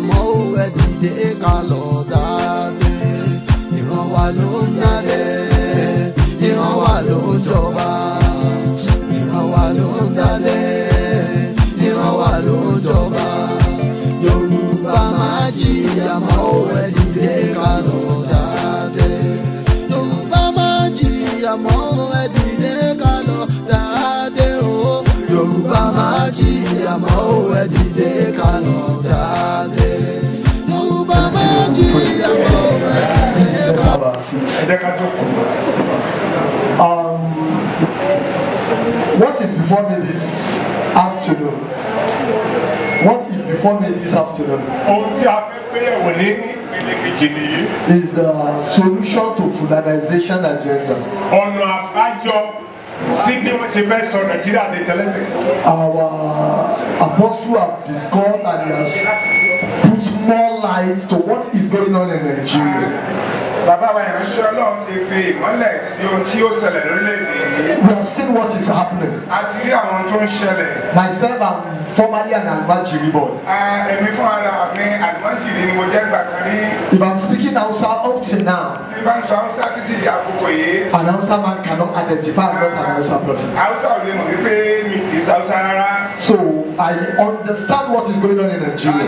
àmọ́ ẹ dìde ká lọ dáadé. Ìran wa ló ń dádé, ìran wa ló ń jọba. Ìran wa ló ń dádé, ìran wa ló ń jọba. Yorùbá máa jìyà mọ́ ẹ dìde ká lọ dáadé. Yorùbá máa jìyà mọ́ ẹ dìde ká lọ dáadé o. Yorùbá máa jìyà mọ́ ẹ dìde ká lọ dáadé. Yorùbá máa jìyà mọ́ ẹ dìde ká lọ What is before me this afternoon? What is before me this afternoon? Is the solution to Fulanization agenda. Our apostle have discussed and he has put more light to what is going on in Nigeria. We have seen what is happening. Myself, I'm formerly an Almajiri boy. If I'm speaking Hausa up to now, an Hausa man cannot identify I'm not an Hausa person. So I understand what is going on in Nigeria.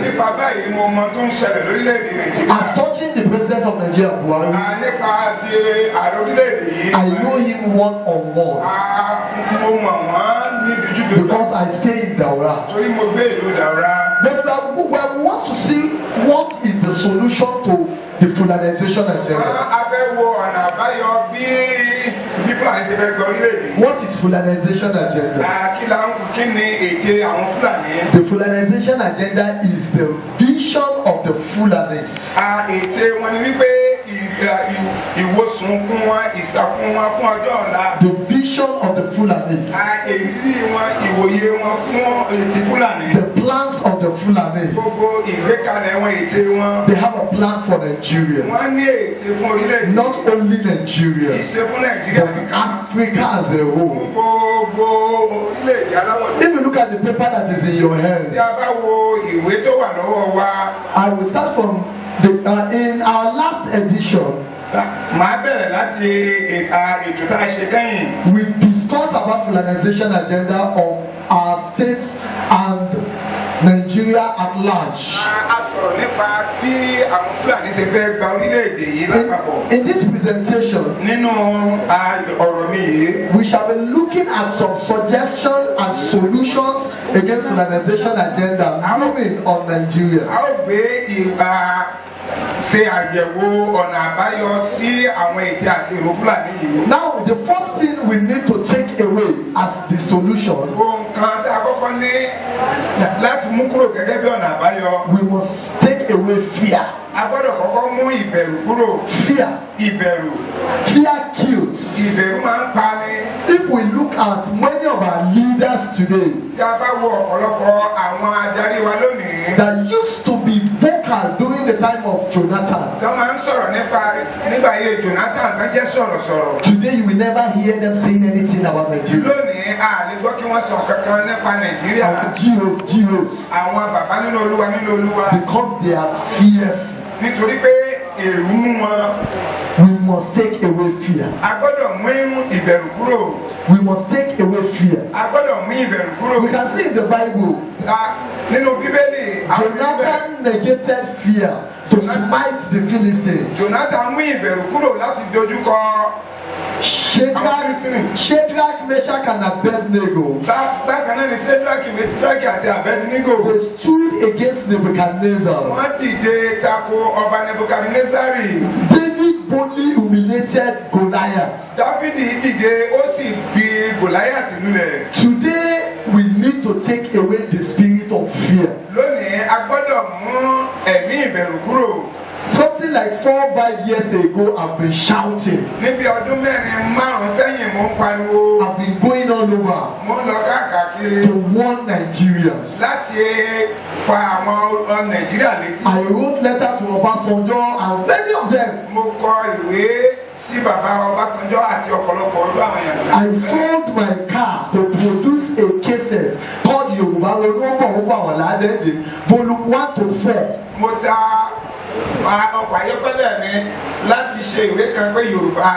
As touching the president of Nigeria, Buhari, I know him one-on-one because I stay in Daura. But we want to see what is the solution to the Fulanization agenda. What is Fulanization agenda? The Fulanization agenda is the vision of the Fulanis. The vision of the Fulanis. The plans of the Fulanis. They have a plan for Nigeria. Not only Nigeria, but Africa as a whole. If you look at the paper that is in your hand, I will start from in our last edition. We discussed about Fulanization agenda of our states and Nigeria at large. In this presentation, we shall be looking at some suggestions and solutions against Fulanization agenda moving on Nigeria. Now, the first thing we need to take away as the solution, we must take away fear. Fear kills. If we look at many of our leaders today that used to be vocal during the time of Jonathan, today you will never hear them saying anything about Nigeria. Jews, because they are fearful. We must take away fear. We must take away fear. We can see in the Bible, Jonathan negated fear to smite the Philistines. Shadrach, Meshach, and Abednego, they stood against Nebuchadnezzar. David boldly humiliated Goliath. Today we need to take away the spirit of fear. Something like 4-5 years ago, I've been shouting. I've been going all over to warn Nigerians. I wrote letters to Obasanjo and many of them sí bàbá Ọbásanjọ́ àti ọ̀pọ̀lọpọ̀ ọdún àwọn èèyàn. I sold my car to produce a cassette called Yorùbá Ronúbọ̀ àwọn ládẹ́ẹ̀dẹ̀ volume 1 to 4. Mo ta ọkọ̀ ayọ́kẹ́lẹ́ mi láti ṣe ìwé kan pé Yorùbá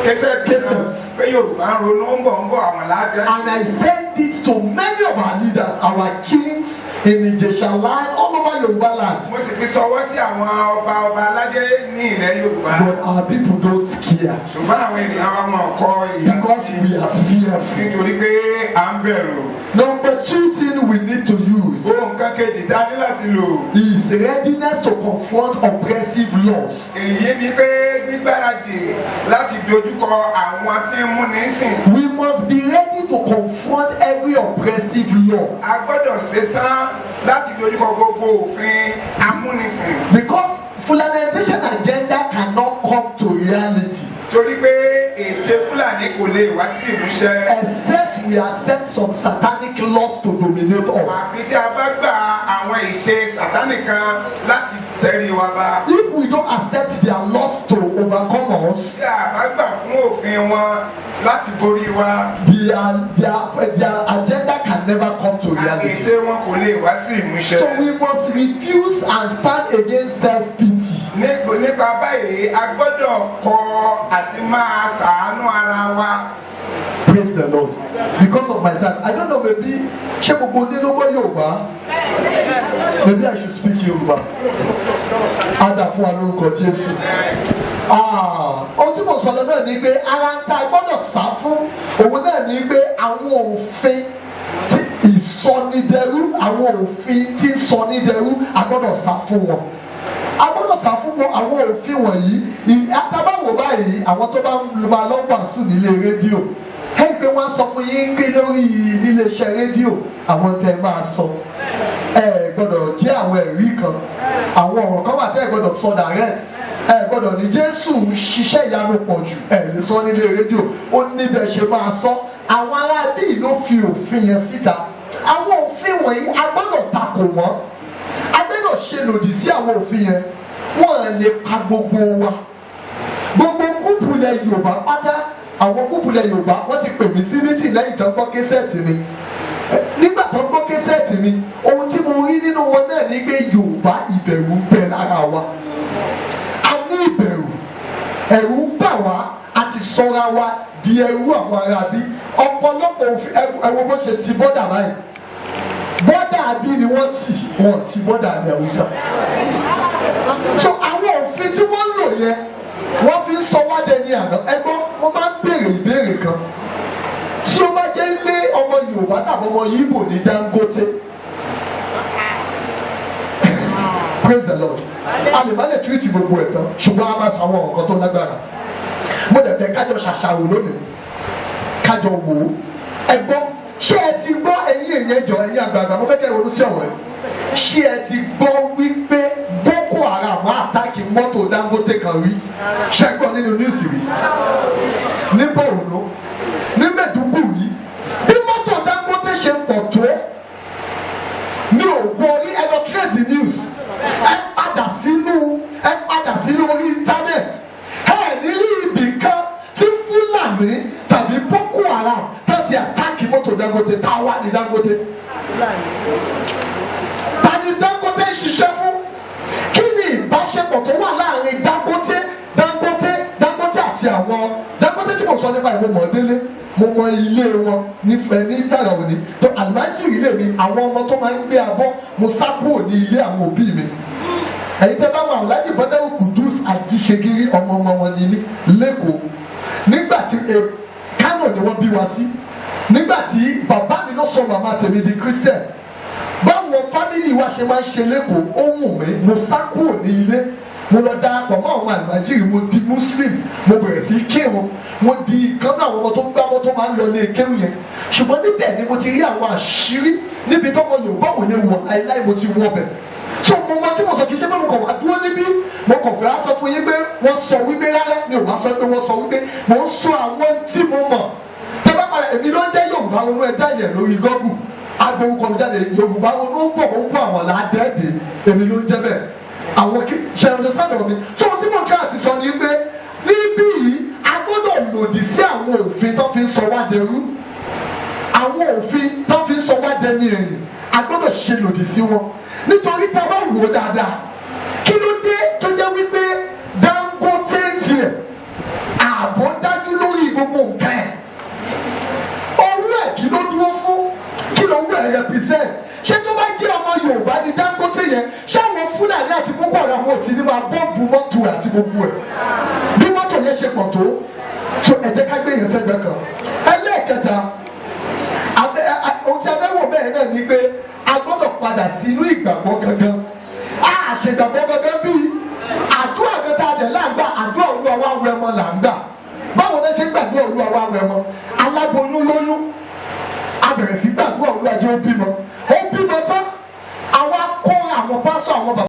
kẹsẹ̀tì kan pé Yorùbá ń ronú ń bọ̀ àwọn ládẹ́ẹ̀dẹ̀. And I sent it to many of our leaders, our kings in Ijesha land, all over Yoruba land. Mo sì fi sọwọ́ sí àwọn ọba aládé ní ilẹ̀ Yorùbá. But our people don't care. Ṣùgbọ́n àwọn ènìyàn wa mọ̀ kọ́ ìyá sí. Because we are fearful. Nítorí pé à ń bẹ̀rù. Number 2 thing we need to use Ohun kan kejì dání láti lò. is readiness to confront oppressive laws. Èyí ni pé gbígbáradì láti dojúkọ àwọn tí ń múni sìn. We must be ready to confront every oppressive law. A gbọ́dọ̀ ṣetán láti dojúkọ gbogbo òfin amúnisìn. Because Fulanization agenda cannot come to reality. Torí pé ète Fúlàní kò lè wá sí ìmúṣẹ. Except we accept some satanic laws to dominate us. Àfi tí a bá gba àwọn ìṣe Sátánì kan láti tẹ̀rí wa bá. If we don't accept their laws to overcome us, Tí a bá gbà fún òfin wọn láti borí wa. their agenda can never come to reality. Àgbèsè wọn kò lè wá sí ìmúṣẹ. So we must refuse and stand against self-pity. Nípa báyìí, a gbọ́dọ̀ kọ àti máa ṣàánú ara wa. Praise the Lord. Because of my time, I don't know, maybe ṣé gbogbo ní ló gbọ́ Yorùbá? Maybe I should speak Yorùbá. Ada fún wa lórúkọ Jésù. Ohun tí mo sọ lọ náà ni pé ara ń ta gbọ́dọ̀ sá fún òun náà ni pé àwọn òfin tí ìsọnidẹrú àwọn òfin tí ń sọnidẹrú a gbọ́dọ̀ sá fún wọn. A gbọ́dọ̀ sá fún wọn àwọn òfin wọ̀nyí. Àtàbáwò báyìí àwọn tó bá ń máa lọ wàásù nílé rédíò. Ẹ pé wọ́n sọ fún yín pé lórí iléeṣẹ́ rédíò àwọn tẹ́ máa sọ. Ẹ gbọ́dọ̀ jẹ́ àwọn ẹ̀rí kan. Àwọn ọ̀rọ̀ kan wà tẹ́ ẹ gbọ́dọ̀ sọ direct. Ẹ gbọ́dọ̀ ní Jésù ń ṣiṣẹ́ ìyanu pọ̀ jù. Ẹ lè sọ nílé rédíò. Ó níbẹ̀ ṣe máa sọ. Àwọn ará bíi ló fi òfin yẹn síta. Àwọn òfin wọ̀nyí a gbọ́dọ̀ takò wọ́n. A gbọ́dọ̀ ṣe lòdì sí àwọn òfin yẹn. Wọ́n lè pa gbogbo wa. Gbogbo kúpù lẹ Yorùbá pátá. Àwọn kúpùlẹ̀ Yorùbá wọ́n ti pè mí sí mítì lẹ́yìn tó ń gbọ́ késẹ́ẹ̀tì mi. Nígbà tó ń gbọ́ késẹ́ẹ̀tì mi, ohun tí mo rí nínú wọn náà ní pé Yorùbá ìbẹ̀rù ń bẹ lára wa. A ní ìbẹ̀rù, ẹ̀rù ń bà wá, a ti sọra wa di ẹrú àwọn ará bí. Ọ̀pọ̀lọpọ̀ òfin ẹ̀wọ̀n bó ṣe ti bọ́dà báyìí. Bọ́dà bí ni wọ́n ti bọ́dà ní Haúsá. So àwọn òfin tí wọ́n ń lò yẹn wọ́n fi ń sọ wá dẹni àná. Ẹgbọ́n wọ́n máa ń béèrè ìbéèrè kan. Tí ó bá jẹ́ pé ọmọ Yorùbá tàbí ọmọ Yíbò ní Dangote. Praise the Lord. A lè má lè túwìtì gbogbo ẹ̀ tán ṣùgbọ́n a máa sọ àwọn nǹkan tó lágbára. Mo dẹ̀ fẹ́ kájọ ṣàṣàrò lónìí. Kájọ wò ó. Ẹgbọ́n ṣé ẹ ti gbọ́ ẹ̀yin èèyàn jọ ẹ̀yin àgbààgbà mo fẹ́ kẹ́ ẹ ronú sí ọ̀rọ̀ ẹ̀. Ṣé ẹ ti gbọ́ wípé Boko Haram àtàkì mọ́tò Dangote kan rí? Ṣẹ́gbọ́n nínú níùsì rí. Ní Borno, ní Maiduguri, bí mọ́tò Dangote ṣe pọ̀ tó ní ògbó orí ẹ̀rọ trace news ẹ padà sínú orí íńtánẹ́ẹ̀tì ẹ nílí ibì kan tí Fúlàní tàbí Boko Haram tàbí àtàkì mọ́tò Dangote táwa ní Dangote. Tani Dangote ṣiṣẹ́ fún? Kí ni ìbáṣepọ̀ tó wà láàrin Dangote àti àwọn Dangote tí mo sọ nípa ìwé mọ̀ọ́délé mo mọ ilé wọn nífẹ̀ẹ́ ní ìtàrà òní tó àlùmájìrì ilé mi àwọn ọmọ tó máa ń gbé abọ́ mo sá kúrò ní ilé àwọn òbí mi. Ẹ̀yin tẹ́ bá wọn Alhaji Bọ́dáwù Kudus Ajíṣegírí ọmọ wọn ní Lẹ́kọ̀ọ́ nígbà tí Kánò ni wọ́n bí wa sí nígbà tí bàbá mi ló sọ màmá tèmi di Christian. Báwọn fámìlì wa ṣe máa ń ṣe lẹ́kọ̀ọ́ ó wù mí mo sá kúrò ní ilé mo lọ darapọ̀ mọ́ àwọn àlùmájìrì mo di Muslim mo bẹ̀rẹ̀ sí kírun mo di kan náà àwọn ọmọ tó ń gbá wọn tó máa ń lọ ní ekéwù yẹn ṣùgbọ́n níbẹ̀ ni mo ti rí àwọn àṣírí níbi tó mọ Yorùbá ò ní wọ̀ láíláí mo ti wọ̀ bẹ̀. So mo mọ tí mo sọ kì í ṣe pé mo kàn wá dúró níbí mo kàn fẹ́ sọ fún yín pé wọ́n sọ wípé rárá mi ò wá sọ pé wọ́n sọ wípé mo ń sọ àwọn tí mo mọ̀ tẹ́lá padà èmi ló ń jẹ́ Yorùbá ronú ẹ̀dá yẹn lórí Google agbóhùn kọ̀ọ̀jáde Yorùbá ronú ń bọ̀ ń bọ̀ àwọn làádẹ́ẹ̀dẹ̀ èmi ló ń jẹ́ bẹ́ẹ̀ àwọn kí ṣe understand ọ̀rọ̀ mi so tí mo kí àti sọ ni pé níbí yìí a gbọ́dọ̀ lòdì sí àwọn òfin tó fi ń sọ wá dẹrú, àwọn òfin tó fi ń sọ wá dẹni ẹ̀yìn a gbọ́dọ̀ ṣe lòdì sí wọn. Nítorí tá a bá wò ó dáadáa, kí ló dé tó jẹ́ wípé Dangote tiẹ̀ ààbò dájú lórí gbogbo nǹkan ẹ̀? Owó ẹ̀ kí ló dúró fún? Kí ló wú ẹ̀ represent? Ṣé tó bá jẹ́ ọmọ Yorùbá ní Dangote yẹn, ṣáwọn Fúlàní àti Boko Haram ò ti ní máa bọ́ọ̀bù mọ́tò àti gbogbo ẹ̀? Bí mọ́tò yẹn ṣe pọ̀ tó, so ẹ jẹ́ ká gbé yẹn sẹ́gbẹ̀ẹ́ kan. Ẹlẹ́ẹ̀kẹta, ohun tí a fẹ́ wò bẹ́ẹ̀ náà ni pé a gbọ́dọ̀ padà sínú ìgbàgbọ́ gangan. A ṣègbàgbọ́ gangan bíi àdúrà kẹta àdẹ̀ láǹgbà, àdúrà Olúwa wá wẹmọ là ń gbà. Báwo lẹ ṣe ń gbàdúrà Olúwa wá wẹmọ? Aláboyún lóyún, a bẹ̀rẹ̀ sí gbàdúrà Olúwa jẹ́ ó bímọ.